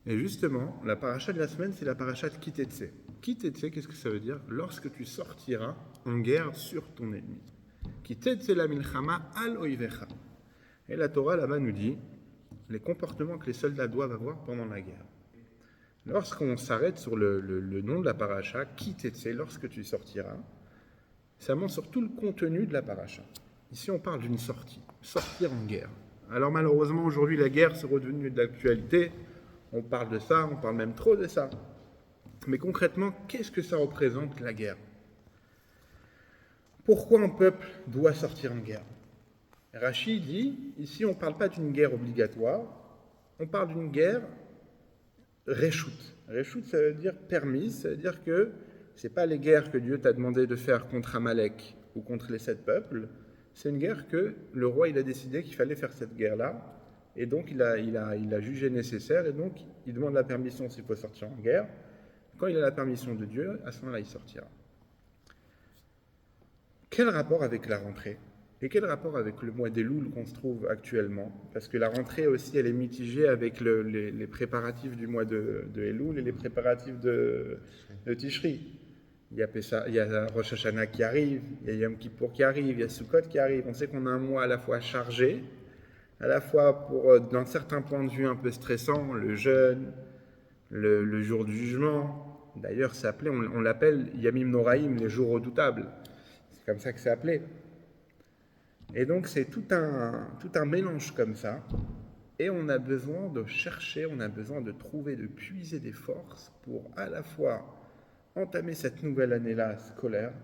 Et justement, la paracha de la semaine, c'est la paracha de Kitetse. Kitetse, qu'est-ce que ça veut dire? Lorsque tu sortiras en guerre sur ton ennemi. Kitetse la milchama al oivecha. Et la Torah là-bas nous dit les comportements que les soldats doivent avoir pendant la guerre. Lorsqu'on s'arrête sur le nom de la paracha, Kitetse, lorsque tu sortiras, ça montre sur tout le contenu de la paracha. Ici, on parle d'une sortie, sortir en guerre. Alors malheureusement, aujourd'hui, la guerre, c'est redevenu de l'actualité. On parle de ça, on parle même trop de ça. Mais concrètement, qu'est-ce que ça représente, la guerre? Pourquoi un peuple doit sortir en guerre? Rachi dit, ici, on ne parle pas d'une guerre obligatoire, on parle d'une guerre réchoute. Réchoute, ça veut dire permise, ça veut dire que ce n'est pas les guerres que Dieu t'a demandé de faire contre Amalek ou contre les 7 peuples, c'est une guerre que le roi il a décidé qu'il fallait faire cette guerre-là, et donc il a jugé nécessaire, et donc il demande la permission s'il faut sortir en guerre. Quand il a la permission de Dieu, à ce moment-là il sortira. Quel rapport avec la rentrée? Et quel rapport avec le mois d'Elul qu'on se trouve actuellement? Parce que la rentrée aussi, elle est mitigée avec les préparatifs du mois de Elul et les préparatifs de Tishri. Il y a Rosh Hashanah qui arrive, il y a Yom Kippour qui arrive, il y a Sukkot qui arrive. On sait qu'on a un mois à la fois chargé, à la fois pour, d'un certain point de vue, un peu stressant, le jeûne, le jour du jugement. D'ailleurs, c'est appelé, on l'appelle Yamim Noraim, les jours redoutables. C'est comme ça que c'est appelé. Et donc c'est tout un mélange comme ça. Et on a besoin de chercher, on a besoin de trouver, de puiser des forces pour à la fois entamer cette nouvelle année-là scolaire,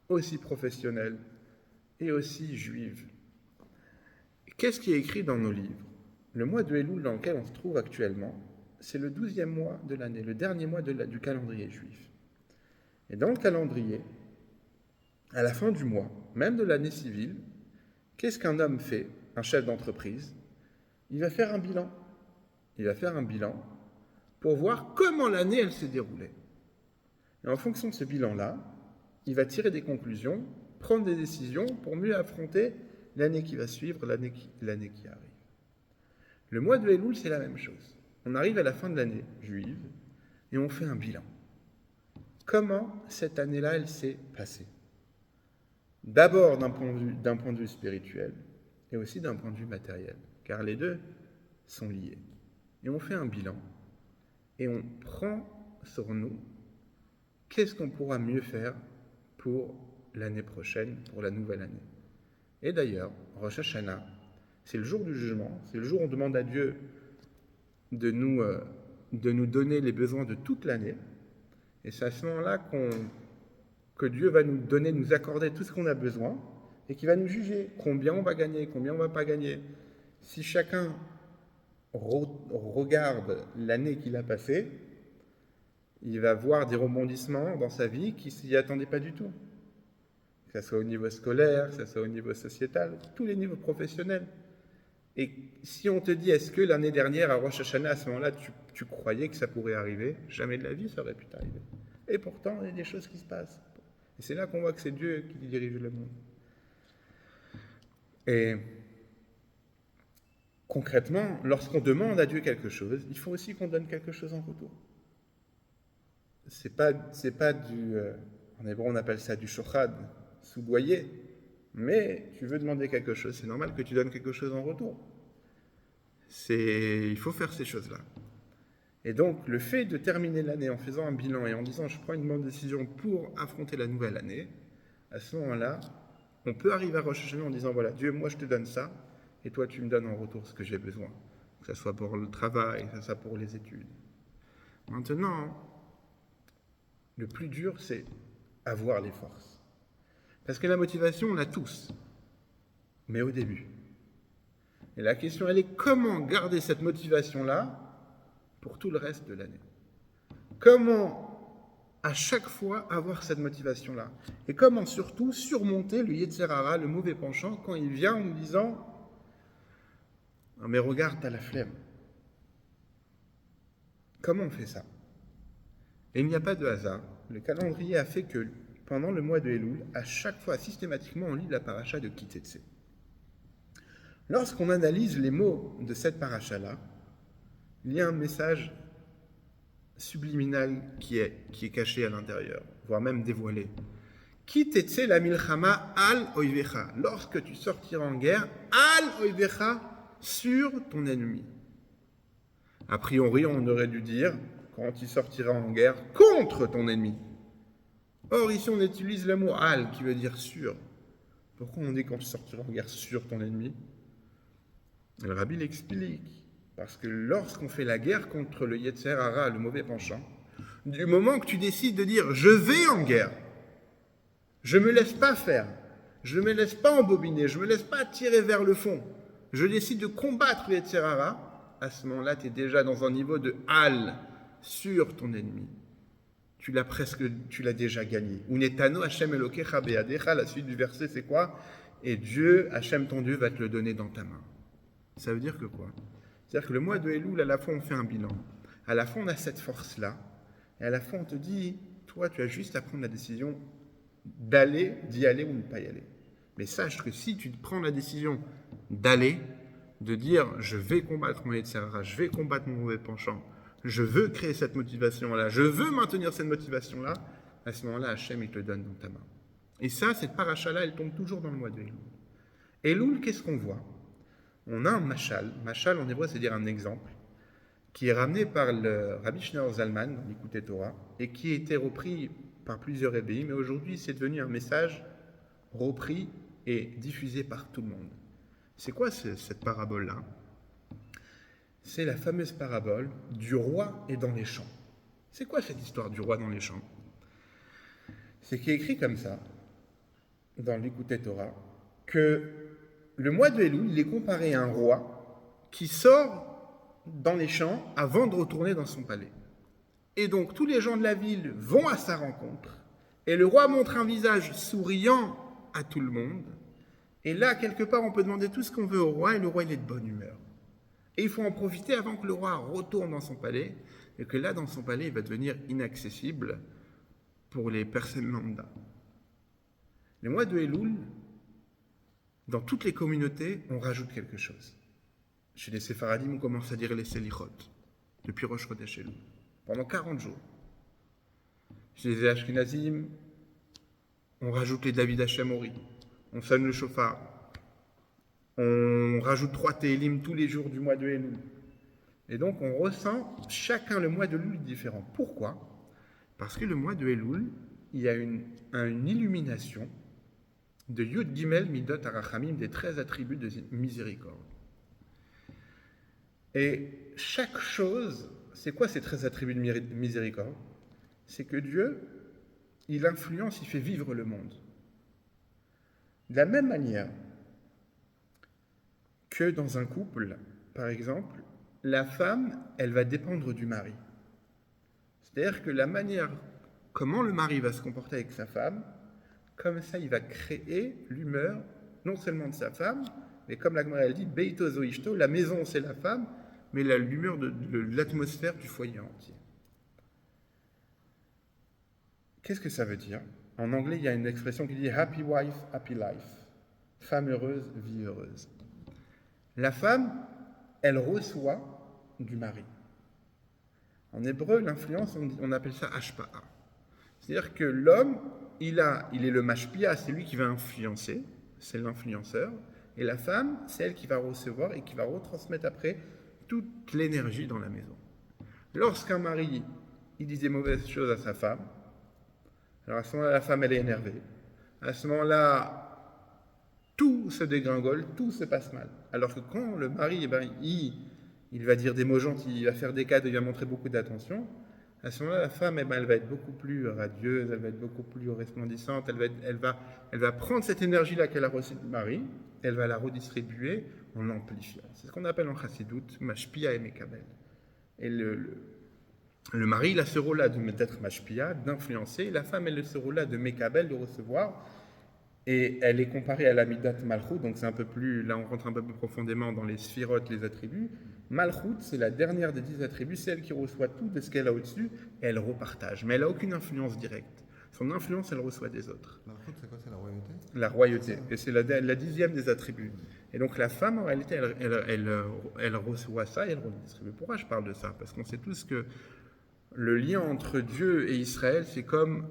aussi professionnelle et aussi juive. Qu'est-ce qui est écrit dans nos livres? Le mois de Elul dans lequel on se trouve actuellement, c'est le 12e mois de l'année, le dernier mois du calendrier juif. Et dans le calendrier, à la fin du mois, même de l'année civile, qu'est-ce qu'un homme fait, un chef d'entreprise? Il va faire un bilan. Il va faire un bilan pour voir comment l'année, elle s'est déroulée. Et en fonction de ce bilan-là, il va tirer des conclusions, prendre des décisions pour mieux affronter l'année qui va suivre, l'année qui arrive. Le mois de Elul, c'est la même chose. On arrive à la fin de l'année juive et on fait un bilan. Comment cette année-là, elle s'est passée? D'abord d'un point de vue spirituel et aussi d'un point de vue matériel, car les deux sont liés. Et on fait un bilan et on prend sur nous qu'est-ce qu'on pourra mieux faire pour l'année prochaine, pour la nouvelle année. Et d'ailleurs, Rosh Hashanah, c'est le jour du jugement, c'est le jour où on demande à Dieu de nous donner les besoins de toute l'année. Et c'est à ce moment-là que Dieu va nous donner, nous accorder tout ce qu'on a besoin et qu'il va nous juger combien on va gagner, combien on ne va pas gagner. Si chacun regarde l'année qu'il a passée, il va voir des rebondissements dans sa vie qu'il ne s'y attendait pas du tout. Que ce soit au niveau scolaire, que ce soit au niveau sociétal, tous les niveaux professionnels. Et si on te dit, est-ce que l'année dernière, à Rosh Hashanah, à ce moment-là, tu croyais que ça pourrait arriver? Jamais de la vie, ça aurait pu t'arriver. Et pourtant, il y a des choses qui se passent. Et c'est là qu'on voit que c'est Dieu qui dirige le monde. Et concrètement, lorsqu'on demande à Dieu quelque chose, il faut aussi qu'on donne quelque chose en retour. C'est pas du... en hébreu, on appelle ça du shochad, soudoyer. Mais tu veux demander quelque chose, c'est normal que tu donnes quelque chose en retour. Il faut faire ces choses-là. Et donc, le fait de terminer l'année en faisant un bilan et en disant je prends une bonne décision pour affronter la nouvelle année, à ce moment-là, on peut arriver à Rosh Hashanah en disant voilà, Dieu, moi je te donne ça, et toi tu me donnes en retour ce que j'ai besoin. Que ce soit pour le travail, que ce soit pour les études. Maintenant, le plus dur, c'est avoir les forces. Parce que la motivation, on l'a tous, mais au début. Et la question, elle est comment garder cette motivation-là pour tout le reste de l'année? Comment à chaque fois avoir cette motivation-là? Et comment surtout surmonter le Yetzer Hara, le mauvais penchant, quand il vient en nous disant « Non mais regarde, t'as la flemme ». Comment on fait ça? Et il n'y a pas de hasard. Le calendrier a fait que pendant le mois de Elul, à chaque fois, systématiquement, on lit la paracha de Kitetse. Lorsqu'on analyse les mots de cette paracha-là, il y a un message subliminal qui est caché à l'intérieur, voire même dévoilé. Ki tetse la milchama al oivecha. Lorsque tu sortiras en guerre, al oivecha, sur ton ennemi. A priori, on aurait dû dire, quand tu sortiras en guerre, contre ton ennemi. Or, ici, on utilise le mot al, qui veut dire sur. Pourquoi on dit quand tu sortiras en guerre sur ton ennemi? Le rabbi l'explique. Parce que lorsqu'on fait la guerre contre le Yetzer Hara, le mauvais penchant, du moment que tu décides de dire « je vais en guerre », je ne me laisse pas faire, je ne me laisse pas embobiner, je ne me laisse pas tirer vers le fond, je décide de combattre le Yetzer Hara, à ce moment-là, tu es déjà dans un niveau de hal sur ton ennemi. Tu l'as déjà gagné. Unetano Hashem Elokecha beyadecha, la suite du verset, c'est quoi? Et Dieu, Hashem ton Dieu, va te le donner dans ta main. Ça veut dire que quoi? C'est-à-dire que le mois de Elul, à la fois on fait un bilan, à la fois on a cette force-là, et à la fois on te dit, toi tu as juste à prendre la décision d'y aller ou ne pas y aller. Mais sache que si tu prends la décision d'aller, de dire je vais combattre mon Yetzer Hara, je vais combattre mon mauvais penchant, je veux créer cette motivation-là, je veux maintenir cette motivation-là, à ce moment-là Hachem il te le donne dans ta main. Et ça, cette paracha-là, elle tombe toujours dans le mois de Elul. Elul, qu'est-ce qu'on voit? On a un mashal. Mashal en hébreu, c'est dire un exemple, qui est ramené par le Rabbi Shneur Zalman dans l'Écoute Torah et qui a été repris par plusieurs rabbis, mais aujourd'hui c'est devenu un message repris et diffusé par tout le monde. C'est quoi cette parabole-là? C'est la fameuse parabole du roi et dans les champs. C'est quoi cette histoire du roi dans les champs? C'est qu'il est écrit comme ça, dans l'Écoute Torah, que le mois de Elul, il est comparé à un roi qui sort dans les champs avant de retourner dans son palais. Et donc, tous les gens de la ville vont à sa rencontre. Et le roi montre un visage souriant à tout le monde. Et là, quelque part, on peut demander tout ce qu'on veut au roi, et le roi, il est de bonne humeur. Et il faut en profiter avant que le roi retourne dans son palais, et que là, dans son palais, il va devenir inaccessible pour les personnes lambda. Le mois de Elul, dans toutes les communautés, on rajoute quelque chose. Chez les Séfaradim, on commence à dire les Selichot, depuis Rosh Chodesh Elul, pendant 40 jours. Chez les Ashkenazim, on rajoute les David Hashemori, on sonne le chauffard, on rajoute 3 Télim tous les jours du mois de Elul. Et donc, on ressent chacun le mois de Elul différent. Pourquoi? Parce que le mois de Elul, il y a une illumination de Yud Gimel Midot Arachamim, des 13 attributs de miséricorde. Et chaque chose, c'est quoi ces 13 attributs de miséricorde? C'est que Dieu, il influence, il fait vivre le monde. De la même manière que dans un couple, par exemple, la femme, elle va dépendre du mari. C'est-à-dire que la manière, comment le mari va se comporter avec sa femme, comme ça, il va créer l'humeur, non seulement de sa femme, mais comme la Gemara elle dit, Beito zo ishto, la maison c'est la femme, mais l'humeur de l'atmosphère du foyer entier. Qu'est-ce que ça veut dire? En anglais, il y a une expression qui dit happy wife, happy life. Femme heureuse, vie heureuse. La femme, elle reçoit du mari. En hébreu, l'influence, on appelle ça hashpa'a. C'est-à-dire que l'homme, il est le mashpia, c'est lui qui va influencer, c'est l'influenceur, et la femme, c'est elle qui va recevoir et qui va retransmettre après toute l'énergie dans la maison. Lorsqu'un mari, il dit des mauvaises choses à sa femme, alors à ce moment-là, la femme, elle est énervée. À ce moment-là, tout se dégringole, tout se passe mal. Alors que quand le mari, il va dire des mots gentils, il va faire des cadeaux, il va montrer beaucoup d'attention, à ce moment-là, la femme, elle va être beaucoup plus radieuse, elle va être beaucoup plus resplendissante, elle va prendre cette énergie-là qu'elle a reçue du mari, elle va la redistribuer en l'amplifiant. C'est ce qu'on appelle en chassidout, mashpia et mekabel. Et le mari, il a ce rôle-là d'être mashpia, d'influencer, et la femme, elle a ce rôle-là de mekabel, de recevoir, et elle est comparée à la midat malchut, donc c'est un peu plus, là on rentre un peu plus profondément dans les sphirotes, les attributs. Malchut, c'est la dernière des 10 attributs, c'est elle qui reçoit tout de ce qu'elle a au-dessus, et elle repartage. Mais elle n'a aucune influence directe. Son influence, elle reçoit des autres. Malchut, c'est quoi? C'est la royauté? La royauté. Et c'est la 10e des attributs. Et donc la femme, en réalité, elle reçoit ça et elle redistribue. Pourquoi je parle de ça? Parce qu'on sait tous que le lien entre Dieu et Israël, c'est comme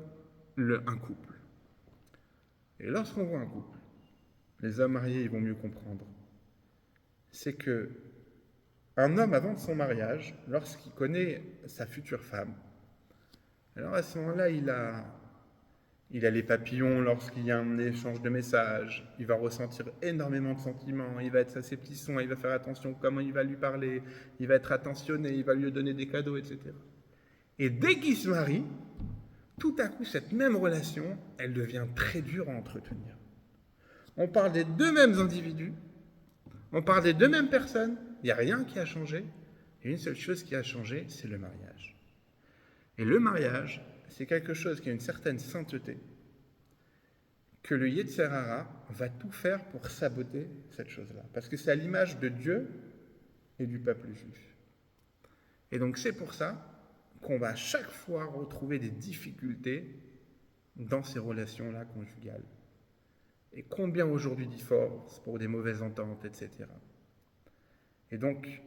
un couple. Et lorsqu'on voit un couple, les hommes mariés, ils vont mieux comprendre. C'est que un homme, avant de son mariage, lorsqu'il connaît sa future femme, alors à ce moment-là, il a les papillons lorsqu'il y a un échange de messages, il va ressentir énormément de sentiments, il va être à ses petits sons, il va faire attention à comment il va lui parler, il va être attentionné, il va lui donner des cadeaux, etc. Et dès qu'il se marie, tout à coup, cette même relation, elle devient très dure à entretenir. On parle des deux mêmes individus, on parle des deux mêmes personnes, il n'y a rien qui a changé, et une seule chose qui a changé, c'est le mariage. Et le mariage, c'est quelque chose qui a une certaine sainteté, que le Yetzer Hara va tout faire pour saboter cette chose-là. Parce que c'est à l'image de Dieu et du peuple juif. Et donc c'est pour ça qu'on va chaque fois retrouver des difficultés dans ces relations-là conjugales. Et combien aujourd'hui divorcent pour des mauvaises ententes, etc. Et donc,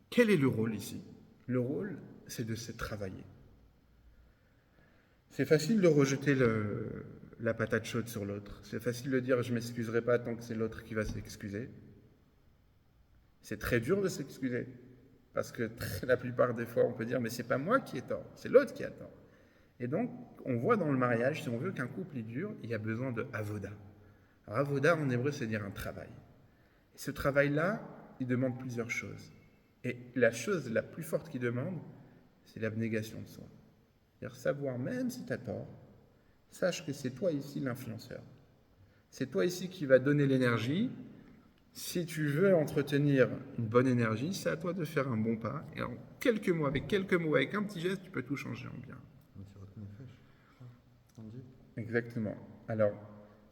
quel est le rôle ici? Le rôle, c'est de se travailler. C'est facile de rejeter la patate chaude sur l'autre. C'est facile de dire je ne m'excuserai pas tant que c'est l'autre qui va s'excuser. C'est très dur de s'excuser. Parce que la plupart des fois, on peut dire mais c'est pas moi qui ai tort, c'est l'autre qui a tort. Et donc, on voit dans le mariage, si on veut qu'un couple y dure, il y a besoin de avoda. Alors, avoda, en hébreu, c'est dire un travail. Et ce travail-là, il demande plusieurs choses. Et la chose la plus forte qu'il demande, c'est l'abnégation de soi. C'est-à-dire savoir, même si tu as tort, sache que c'est toi ici l'influenceur. C'est toi ici qui va donner l'énergie. Si tu veux entretenir une bonne énergie, c'est à toi de faire un bon pas. Et en quelques mots, avec un petit geste, tu peux tout changer en bien. Exactement. Alors,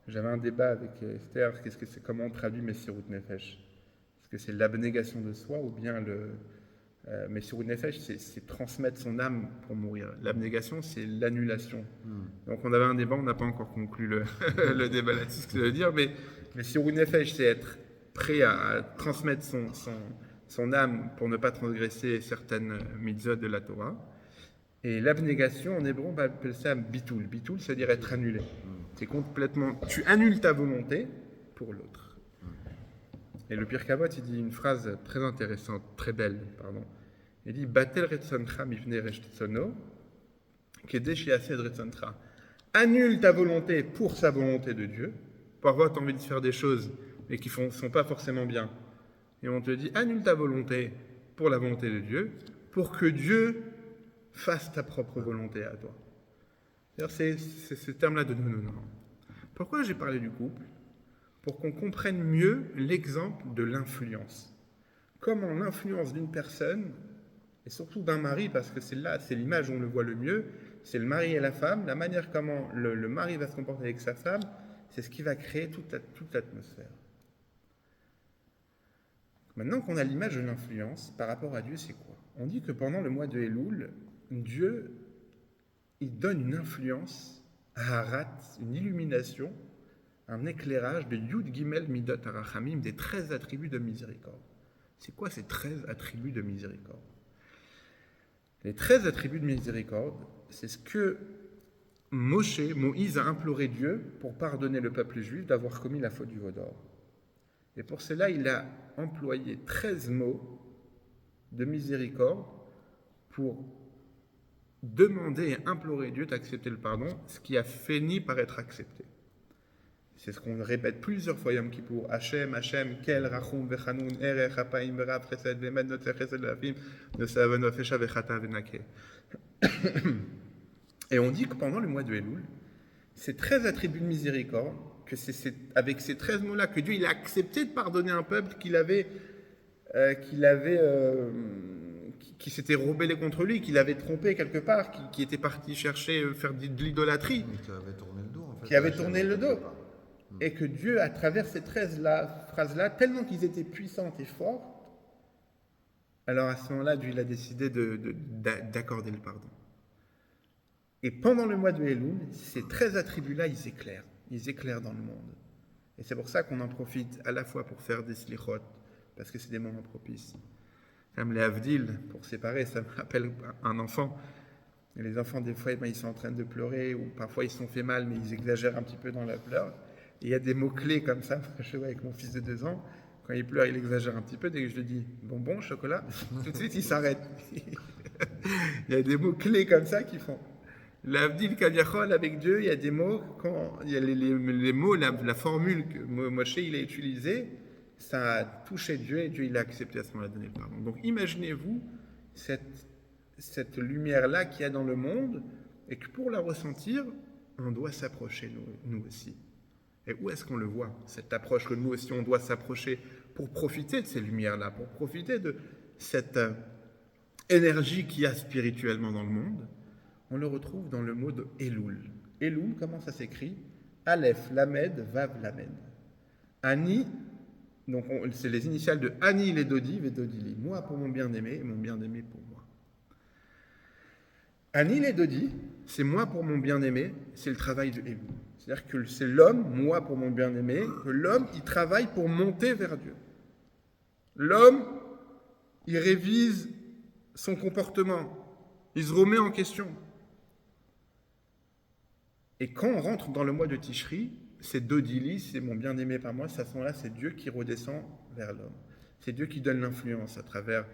j'avais un débat avec Esther, comment on traduit Messirut Nefesh? Est-ce que c'est l'abnégation de soi ou bien Messirut Nefesh, c'est transmettre son âme pour mourir. L'abnégation, c'est l'annulation. Donc on avait un débat, on n'a pas encore conclu le débat là-dessus, ce que ça veut dire, mais Messirut Nefesh, c'est être prêt à transmettre son âme pour ne pas transgresser certaines mitzvot de la Torah. Et l'abnégation, en hébreu, on va appeler ça bitoul. Bitoul, c'est-à-dire être annulé. C'est complètement... Tu annules ta volonté pour l'autre. Et le Pirkei Avot, il dit une phrase très intéressante, très belle, pardon. Il dit « Batel retzoncha mivne rechtsono, kedesh yased retzoncha » Annule ta volonté pour sa volonté de Dieu. Parfois, tu as envie de faire des choses, mais qui ne sont pas forcément bien. Et on te dit « Annule ta volonté pour la volonté de Dieu, pour que Dieu fasse ta propre volonté à toi. » C'est ce terme-là de non. Pourquoi j'ai parlé du couple? Pour qu'on comprenne mieux l'exemple de l'influence. Comment l'influence d'une personne, et surtout d'un mari, parce que c'est l'image où on le voit le mieux, c'est le mari et la femme, la manière comment le mari va se comporter avec sa femme, c'est ce qui va créer toute l'atmosphère. Maintenant qu'on a l'image de l'influence, par rapport à Dieu, c'est quoi? On dit que pendant le mois de Elul, Dieu, il donne une influence à Harat, une illumination, un éclairage de Yud Gimel Midot Arachamim, des 13 attributs de miséricorde. C'est quoi ces 13 attributs de miséricorde? Les 13 attributs de miséricorde, c'est ce que Moïse a imploré Dieu pour pardonner le peuple juif d'avoir commis la faute du veau d'or. Et pour cela, il a employé 13 mots de miséricorde pour demander et implorer Dieu d'accepter le pardon, ce qui a fini par être accepté. C'est ce qu'on répète plusieurs fois Yom Kippour. Hashem, Kel, Rachum, Vechanoun, Erech, Hapaim, Verav, Chesed, Vemed, Notzer, Chesed, Lafim, Nosavan, Vafesha, Vechata, Venake. Et on dit que pendant le mois de Elul, ces 13 attributs de miséricorde, que c'est avec ces 13 mots-là que Dieu il a accepté de pardonner un peuple qui s'était rebellé contre lui, qu'il avait trompé quelque part, qui était parti chercher, faire de l'idolâtrie. Qui avait tourné le dos, en fait. Qui avait tourné le dos. Et que Dieu, à travers ces 13 phrases-là, tellement qu'ils étaient puissantes et fortes, alors à ce moment-là, Dieu il a décidé d'accorder le pardon. Et pendant le mois de Elul, ces 13 attributs-là, ils éclairent dans le monde. Et c'est pour ça qu'on en profite à la fois pour faire des slichot, parce que c'est des moments propices. Comme les Havdil, pour séparer, ça me rappelle un enfant. Et les enfants, des fois, ils sont en train de pleurer, ou parfois ils se sont fait mal, mais ils exagèrent un petit peu dans la pleure. Et il y a des mots-clés comme ça. Je vois avec mon fils de 2 ans, quand il pleure, il exagère un petit peu. Dès que je lui dis bonbon, chocolat, tout de suite, il s'arrête. Il y a des mots-clés comme ça qui font. L'Avdil Kaviachol avec Dieu, il y a des mots, quand il y a les mots, la formule que Moshe il a utilisée, ça a touché Dieu et Dieu il a accepté à ce moment-là de donner le pardon. Donc imaginez-vous cette lumière-là qu'il y a dans le monde et que pour la ressentir, on doit s'approcher nous aussi. Et où est-ce qu'on le voit, cette approche que nous aussi on doit s'approcher pour profiter de ces lumières-là, pour profiter de cette énergie qu'il y a spirituellement dans le monde? On le retrouve dans le mot de Elul. Elul, comment ça s'écrit? Aleph, Lamed, Vav, Lamed. Ani, donc c'est les initiales de Ani, les Dodi, Vedodili. Moi pour mon bien-aimé et mon bien-aimé pour moi. Ani, les Dodi, c'est moi pour mon bien-aimé, c'est le travail de Elul. C'est-à-dire que c'est l'homme, moi pour mon bien-aimé, que l'homme, il travaille pour monter vers Dieu. L'homme, il révise son comportement, il se remet en question. Et quand on rentre dans le mois de Tishri, c'est Dodili, c'est mon bien-aimé par moi, ça sont là, c'est Dieu qui redescend vers l'homme. C'est Dieu qui donne l'influence à travers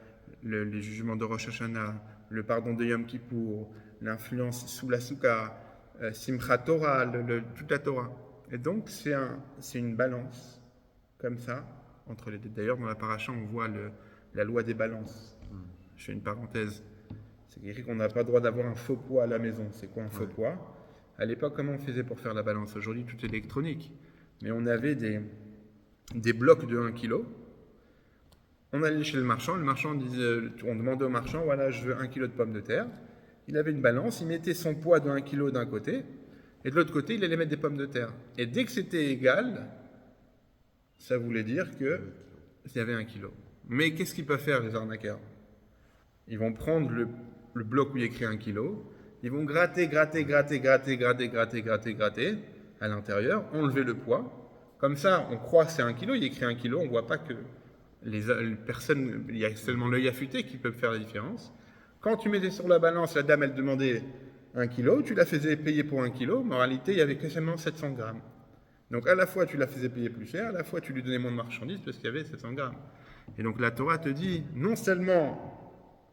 les jugements de Rosh Hashanah, le pardon de Yom Kippour, l'influence sous la Souka, Simchat Torah, toute la Torah. Et donc c'est une balance, comme ça, entre les deux. D'ailleurs, dans la paracha, on voit la loi des balances. Je fais une parenthèse. C'est écrit qu'on n'a pas le droit d'avoir un faux poids à la maison. C'est quoi un faux poids? À l'époque, comment on faisait pour faire la balance? Aujourd'hui, tout est électronique. Mais on avait des blocs de 1 kg. On allait chez le marchand disait, on demandait au marchand, voilà, je veux 1 kg de pommes de terre. Il avait une balance, il mettait son poids de 1 kg d'un côté, et de l'autre côté, il allait mettre des pommes de terre. Et dès que c'était égal, ça voulait dire qu'il y avait 1 kg. Mais qu'est-ce qu'ils peuvent faire, les arnaqueurs? Ils vont prendre le bloc où il y a écrit 1 kg, ils vont gratter à l'intérieur, enlever le poids. Comme ça, on croit que c'est 1 kg, il y a écrit 1 kg, on ne voit pas que les personnes, il y a seulement l'œil affûté qui peut faire la différence. Quand tu mettais sur la balance, la dame, elle demandait 1 kg, tu la faisais payer pour 1 kg, mais en réalité, il n'y avait que seulement 700 grammes. Donc à la fois, tu la faisais payer plus cher, à la fois, tu lui donnais moins de marchandises parce qu'il y avait 700 grammes. Et donc la Torah te dit, non seulement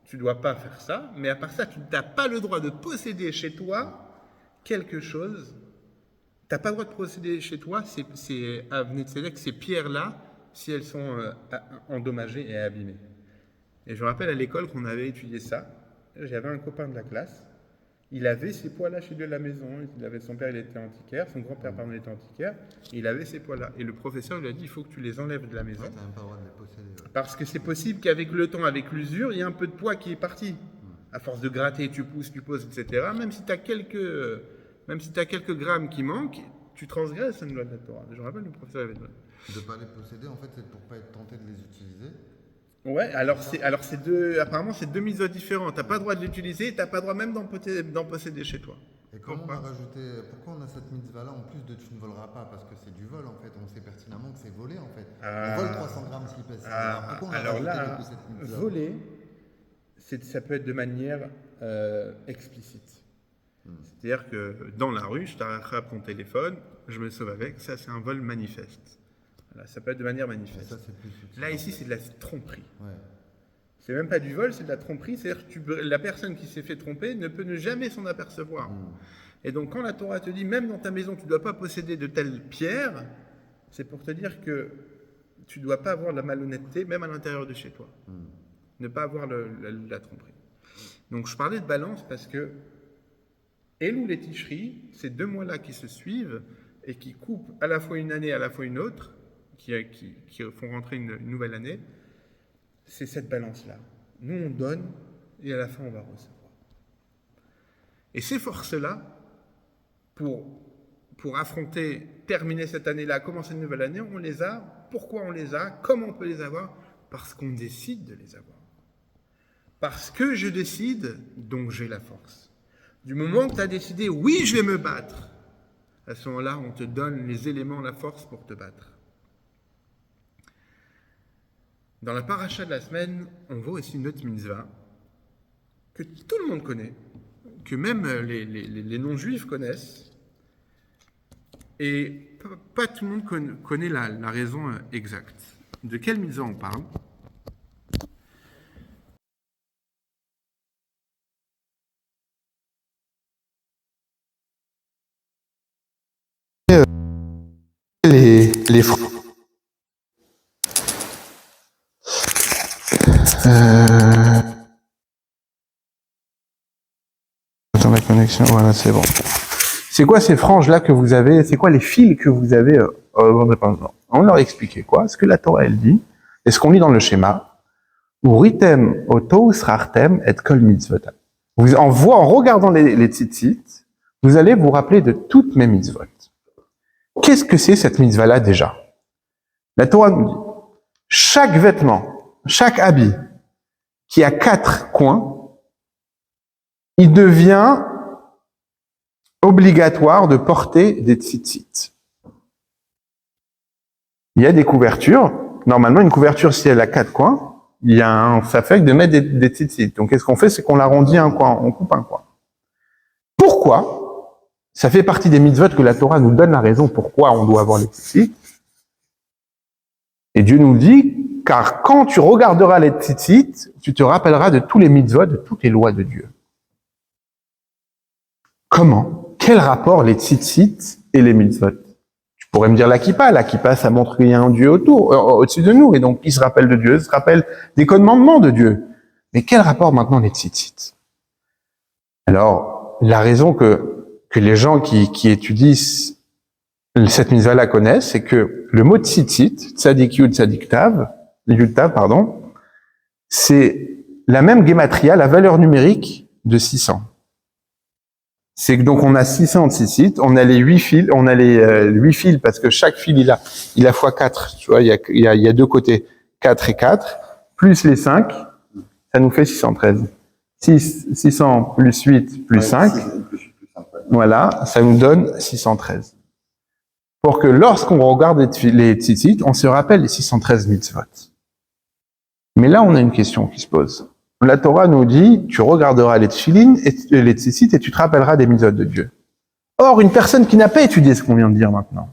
tu ne dois pas faire ça, mais à part ça, tu n'as pas le droit de posséder chez toi quelque chose. Tu n'as pas le droit de posséder chez toi ces pierres-là, si elles sont endommagées et abîmées. Et je me rappelle à l'école qu'on avait étudié ça. J'avais un copain de la classe. Il avait ces poids-là chez lui à la maison. Son père, il était antiquaire. Son grand-père, pardon, était antiquaire. Et il avait ces poids-là. Et le professeur lui a dit, il faut que tu les enlèves de la maison. Ouais, tu n'as même pas le droit de les posséder. Ouais. Parce que c'est possible qu'avec le temps, avec l'usure, il y ait un peu de poids qui est parti. À force de gratter, tu pousses, etc. Même si tu as quelques grammes qui manquent, tu transgresses une loi de la Torah. Je me rappelle, le professeur avait dit. De ne pas les posséder, en fait, c'est pour ne pas être tenté de les utiliser. Ouais, apparemment, c'est deux mitzvot différents. Tu n'as pas le droit de l'utiliser, tu n'as pas le droit même d'en posséder chez toi. Et comment on a rajouté, pourquoi on a cette mitzvah-là en plus de tu ne voleras pas? Parce que c'est du vol en fait, on sait pertinemment que c'est volé en fait. On vole 300 grammes s'il pèse. Pourquoi on a rajouté depuis cette mitzvah? Voler, ça peut être de manière explicite. C'est-à-dire que dans la rue, je t'attrape ton téléphone, je me sauve avec, ça c'est un vol manifeste. Voilà, ça peut être de manière manifeste. Ça, c'est plus subtil. Là ici, c'est de la tromperie. Ouais. C'est même pas du vol, c'est de la tromperie. C'est-à-dire que la personne qui s'est fait tromper ne peut jamais s'en apercevoir. Et donc, quand la Torah te dit, même dans ta maison, tu ne dois pas posséder de telles pierres, c'est pour te dire que tu ne dois pas avoir la malhonnêteté, même à l'intérieur de chez toi. Ne pas avoir la tromperie. Donc, je parlais de balance parce que Elul et Tishri, ces 2 mois-là qui se suivent et qui coupent à la fois une année, à la fois une autre, qui font rentrer une nouvelle année, c'est cette balance-là. Nous, on donne et à la fin, on va recevoir. Et ces forces-là, pour affronter, terminer cette année-là, commencer une nouvelle année, on les a. Pourquoi on les a? Comment on peut les avoir? Parce qu'on décide de les avoir. Parce que je décide, donc j'ai la force. Du moment que tu as décidé, oui, je vais me battre, à ce moment-là, on te donne les éléments, la force pour te battre. Dans la paracha de la semaine, on voit aussi une autre mitzvah que tout le monde connaît, que même les non-juifs connaissent, et pas tout le monde connaît la raison exacte. De quelle mitzvah on parle? Les Attends, la connexion, voilà, c'est bon. C'est quoi ces franges-là que vous avez? C'est quoi les fils que vous avez On leur expliquait quoi? Ce que la Torah, elle dit, et ce qu'on lit dans le schéma, Uritem oto srartem et kol mitzvotam. En regardant les tzitzit, vous allez vous rappeler de toutes mes mitzvot. Qu'est-ce que c'est cette mitzvah-là déjà? La Torah nous dit, chaque vêtement, chaque habit qui a 4 coins, il devient obligatoire de porter des tzitzit. Il y a des couvertures. Normalement, une couverture, si elle a 4 coins, il y a un safek de mettre des tzitzit. Donc, qu'est-ce qu'on fait? C'est qu'on l'arrondit un coin, on coupe un coin. Pourquoi? Ça fait partie des mitzvot que la Torah nous donne la raison pourquoi on doit avoir les tzitzit. Et Dieu nous dit, car quand tu regarderas les tzitzit, tu te rappelleras de tous les mitzvot, de toutes les lois de Dieu. Comment? Quel rapport les tzitzit et les mitzvot? Tu pourrais me dire la kippa, ça montre qu'il y a un Dieu au-dessus de nous, et donc il se rappelle de Dieu, il se rappelle des commandements de Dieu. Mais quel rapport maintenant les tzitzit? Alors, la raison que les gens qui étudient cette mitzvah-là connaissent, c'est que le mot tzitzit, tzadik yud tzadik tav, c'est la même gematria, la valeur numérique de 600. C'est que donc on a 600 tzitzit, on a les 8 fils, parce que chaque fil il a x4, tu vois, il y a 2 côtés, 4 et 4, plus les 5, ça nous fait 613. 600 plus 8 plus 5, voilà, ça nous donne 613. Pour que lorsqu'on regarde les tzitzit, on se rappelle les 613 mitzvot. Mais là, on a une question qui se pose. La Torah nous dit, tu regarderas les tefilin et les tzitzit et tu te rappelleras des mitzvot de Dieu. Or, une personne qui n'a pas étudié ce qu'on vient de dire maintenant,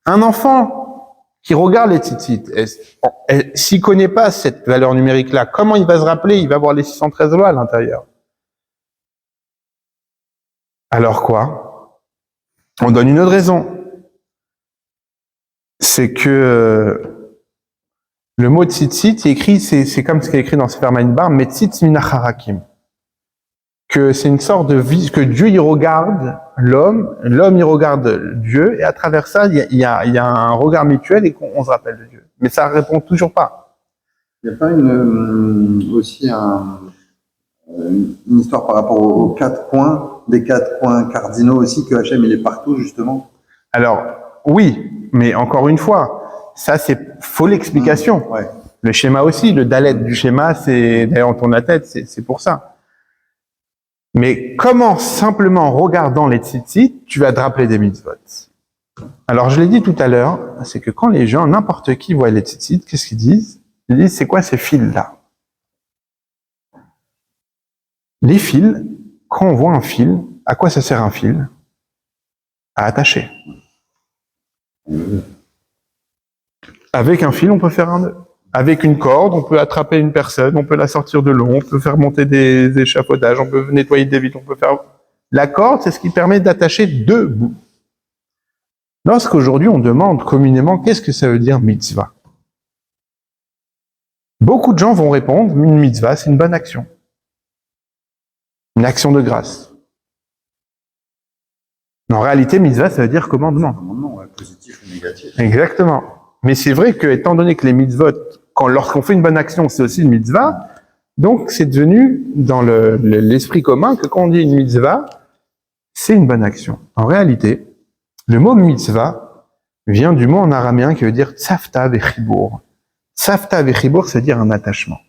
un enfant qui regarde les tzitzit, s'il connaît pas cette valeur numérique-là, comment il va se rappeler? Il va voir les 613 lois à l'intérieur. Alors quoi? On donne une autre raison. C'est que le mot tzitzit, c'est comme ce qui est écrit dans Sefer Bamidbar, metzitz minacharakim. Que c'est une sorte de vie, que Dieu il regarde l'homme il regarde Dieu, et à travers ça, il y a un regard mutuel et qu'on se rappelle de Dieu. Mais ça répond toujours pas. Il n'y a pas aussi une histoire par rapport aux 4 coins, des 4 coins cardinaux aussi, que Hachem il est partout justement? Alors, oui, mais encore une fois, ça faut l'explication. Ouais. Le schéma aussi, le dalet du schéma, c'est, d'ailleurs on tourne la tête, c'est pour ça. Mais comment, simplement en regardant les tzitzit, tu vas te rappeler des mitzvot? Alors je l'ai dit tout à l'heure, c'est que quand les gens, n'importe qui voit les tzitzit, qu'est-ce qu'ils disent? Ils disent, c'est quoi ces fils-là? Les fils, quand on voit un fil, à quoi ça sert un fil? À attacher. Avec un fil, on peut faire un nœud. Avec une corde, on peut attraper une personne, on peut la sortir de l'eau, on peut faire monter des échafaudages, on peut nettoyer des vitres, on peut faire... La corde, c'est ce qui permet d'attacher 2 bouts. Lorsqu'aujourd'hui, on demande communément qu'est-ce que ça veut dire mitzvah, beaucoup de gens vont répondre, une mitzvah, c'est une bonne action. Une action de grâce. En réalité, mitzvah, ça veut dire commandement. Commandement, ouais, positif ou négatif. Exactement. Mais c'est vrai que, étant donné que les mitzvot, lorsqu'on fait une bonne action, c'est aussi une mitzvah, donc c'est devenu dans l'esprit commun que quand on dit une mitzvah, c'est une bonne action. En réalité, le mot mitzvah vient du mot en araméen qui veut dire tzavta vechibur. Tzavta vechibur, ça veut dire un attachement.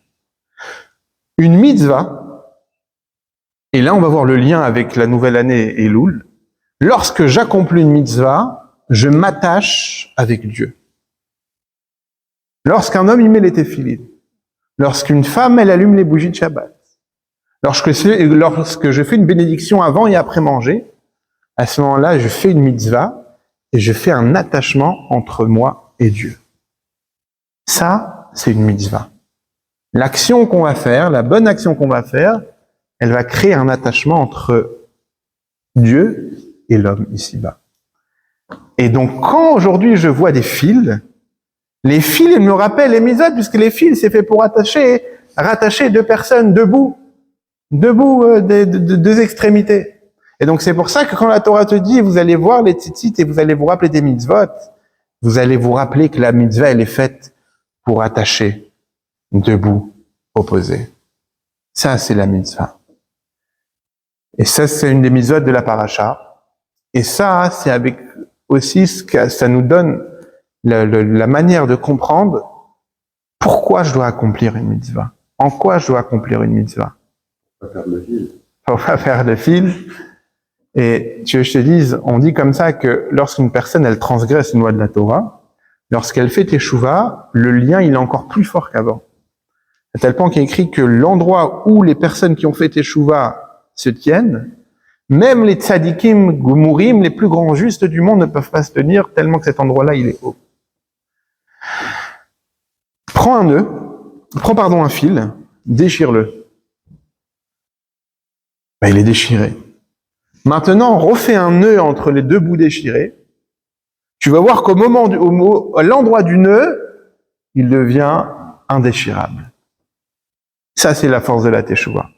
Une mitzvah, et là on va voir le lien avec la nouvelle année Elul, lorsque j'accomplis une mitzvah, je m'attache avec Dieu. Lorsqu'un homme y met les téphilines, lorsqu'une femme, elle allume les bougies de Shabbat, lorsque je fais une bénédiction avant et après manger, à ce moment-là, je fais une mitzvah et je fais un attachement entre moi et Dieu. Ça, c'est une mitzvah. L'action qu'on va faire, la bonne action qu'on va faire, elle va créer un attachement entre Dieu et l'homme ici-bas. Et donc, quand aujourd'hui je vois des fils, les fils, ils me rappellent les mitzvot, puisque les fils, c'est fait pour rattacher deux personnes debout des deux extrémités. Et donc, c'est pour ça que quand la Torah te dit, vous allez voir les tzitzit et vous allez vous rappeler des mitzvot, vous allez vous rappeler que la mitzvah, elle est faite pour attacher deux bouts opposés. Ça, c'est la mitzvah. Et ça, c'est une des mitzvot de la paracha. Et ça, c'est avec aussi ce que ça nous donne la manière de comprendre pourquoi je dois accomplir une mitzvah. En quoi je dois accomplir une mitzvah? Pour pas faire le fil. Pour pas faire de fil. Et tu veux que je te dise, on dit comme ça que lorsqu'une personne, elle transgresse une loi de la Torah, lorsqu'elle fait teshuva, le lien, il est encore plus fort qu'avant. À tel point qu'il est écrit que l'endroit où les personnes qui ont fait teshuva se tiennent, même les tzadikim gumurim, les plus grands justes du monde, ne peuvent pas se tenir tellement que cet endroit-là, il est haut. Prends un fil, déchire-le. Il est déchiré. Maintenant, refais un nœud entre les deux bouts déchirés. Tu vas voir à l'endroit du nœud, il devient indéchirable. Ça, c'est la force de la teshuva.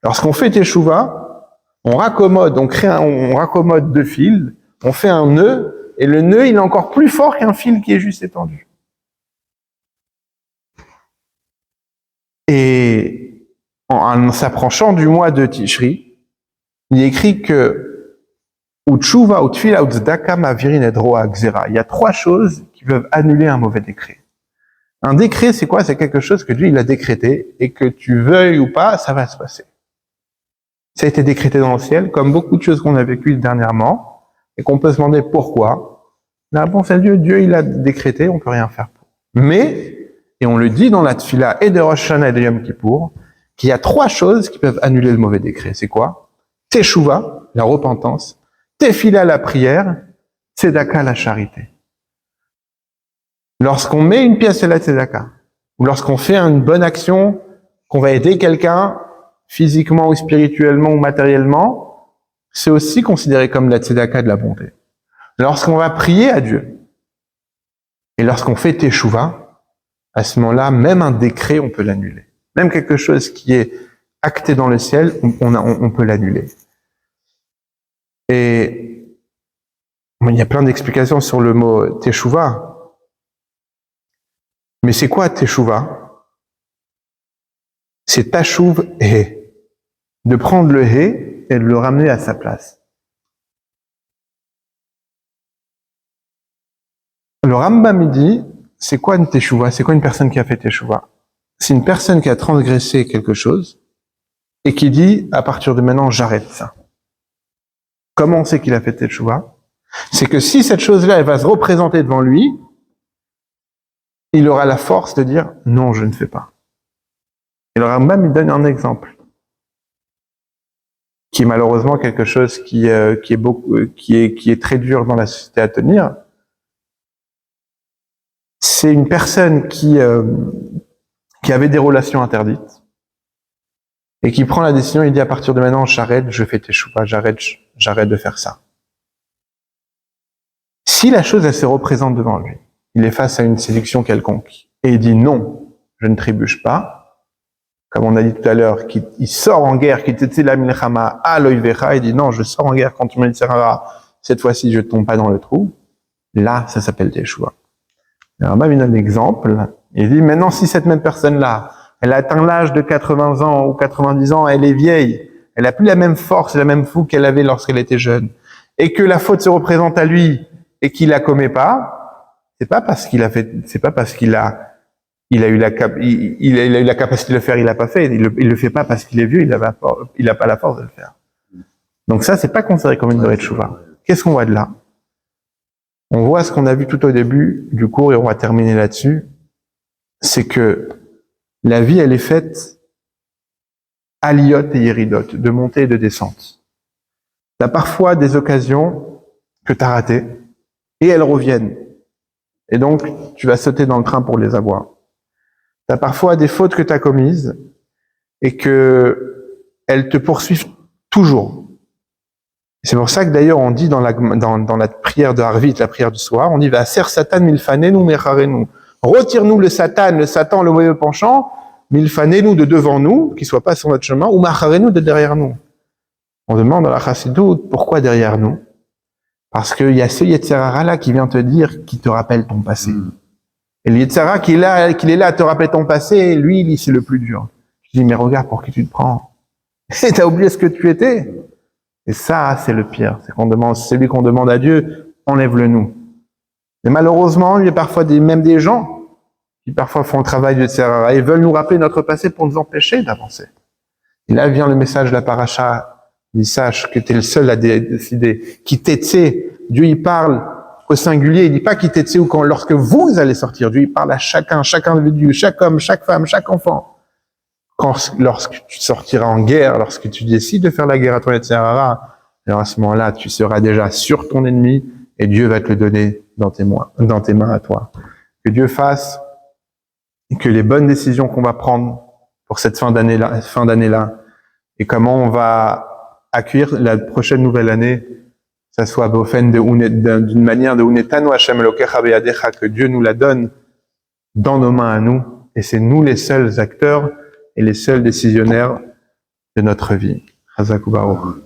Lorsqu'on fait teshuva, on raccommode deux fils, on fait un nœud, et le nœud, il est encore plus fort qu'un fil qui est juste étendu. Et en s'approchant du mois de Tishri, il est écrit que il y a trois choses qui peuvent annuler un mauvais décret. Un décret, c'est quoi? C'est quelque chose que Dieu il a décrété, et que tu veuilles ou pas, ça va se passer. Ça a été décrété dans le ciel, comme beaucoup de choses qu'on a vécues dernièrement, et qu'on peut se demander pourquoi. La réponse est Dieu il a décrété, on peut rien faire pour. Mais, et on le dit dans la Tfila et de Rosh Hashanah et de Yom Kippour, qu'il y a trois choses qui peuvent annuler le mauvais décret. C'est quoi? Teshuva, la repentance, Tefila, la prière, Tzedaka, la charité. Lorsqu'on met une pièce à la Tzedaka, ou lorsqu'on fait une bonne action, qu'on va aider quelqu'un, physiquement ou spirituellement ou matériellement, c'est aussi considéré comme la Tzedaka de la bonté. Lorsqu'on va prier à Dieu, et lorsqu'on fait Teshuva, à ce moment-là, même un décret, on peut l'annuler. Même quelque chose qui est acté dans le ciel, on peut l'annuler. Et il y a plein d'explications sur le mot Teshuva. Mais c'est quoi Teshuva? C'est Tashuv He. De prendre le He et de le ramener à sa place. Le Rambam dit, c'est quoi une Teshuva? C'est quoi une personne qui a fait Teshuva? C'est une personne qui a transgressé quelque chose et qui dit, à partir de maintenant, j'arrête ça. Comment on sait qu'il a fait Teshuva? C'est que si cette chose-là, elle va se représenter devant lui, il aura la force de dire, non, je ne fais pas. Et le Rambam, il donne un exemple, qui est malheureusement quelque chose qui est très dur dans la société à tenir. C'est une personne qui avait des relations interdites, et qui prend la décision, il dit à partir de maintenant, j'arrête, je fais teshuva, j'arrête de faire ça. Si la chose, elle se représente devant lui, il est face à une séduction quelconque, et il dit non, je ne trébuche pas, comme on a dit tout à l'heure, il sort en guerre, il dit non, je sors en guerre quand tu me diras, cette fois-ci je ne tombe pas dans le trou, là, ça s'appelle teshuva. Alors, il donne un exemple, il dit maintenant, si cette même personne-là, elle a atteint l'âge de 80 ans ou 90 ans, elle est vieille, elle n'a plus la même force, la même fougue qu'elle avait lorsqu'elle était jeune, et que la faute se représente à lui et qu'il la commet pas, c'est pas parce qu'il a eu la capacité de le faire, il l'a pas fait, il le fait pas parce qu'il est vieux, il a pas la force de le faire. Donc ça, c'est pas considéré comme une dorée de chouva. Qu'est-ce qu'on voit de là? On voit ce qu'on a vu tout au début du cours et on va terminer là-dessus. C'est que La vie, elle est faite aliyot et yeridot, de montée et de descente. Tu as parfois des occasions que tu as ratées, et elles reviennent. Et donc, tu vas sauter dans le train pour les avoir. Tu as parfois des fautes que tu as commises, et que elles te poursuivent toujours. C'est pour ça que d'ailleurs on dit dans la prière de Harvit, la prière du soir, on dit va ser Satan milfanenu mecharenu. Retire-nous le Satan, le mauvais penchant, milfanenu de devant nous, qu'il soit pas sur notre chemin, ou macharenu de derrière nous. On demande à la chassidoute pourquoi derrière nous? Parce qu'il y a ce Yetzer Hara là qui vient te dire, qui te rappelle ton passé. Et le Yetzer Hara qu'il est là à te rappeler ton passé, lui, c'est le plus dur. Je dis mais regarde pour qui tu te prends. Et t'as oublié ce que tu étais. Et ça, c'est le pire. C'est celui qu'on demande à Dieu, enlève-le nous. Mais malheureusement, il y a parfois même des gens qui parfois font le travail de Yetzer Hara et veulent nous rappeler notre passé pour nous empêcher d'avancer. Et là vient le message de la paracha. Il dit, sache que tu es le seul à décider. Qui t'étais. Dieu, il parle au singulier. Il dit pas qui t'étais ou quand, lorsque vous allez sortir. Dieu, il parle à chacun, chaque individu, chaque homme, chaque femme, chaque enfant. Lorsque tu sortiras en guerre, lorsque tu décides de faire la guerre à ton Yetzer Hara, alors à ce moment-là, tu seras déjà sur ton ennemi et Dieu va te le donner dans tes mains à toi. Que Dieu fasse et que les bonnes décisions qu'on va prendre pour cette fin d'année-là, et comment on va accueillir la prochaine nouvelle année, ça soit d'une manière de Unetanu Hashem Elokecha beyadecha, que Dieu nous la donne dans nos mains à nous, et c'est nous les seuls acteurs et les seuls décisionnaires de notre vie. Chazak u'Baruch.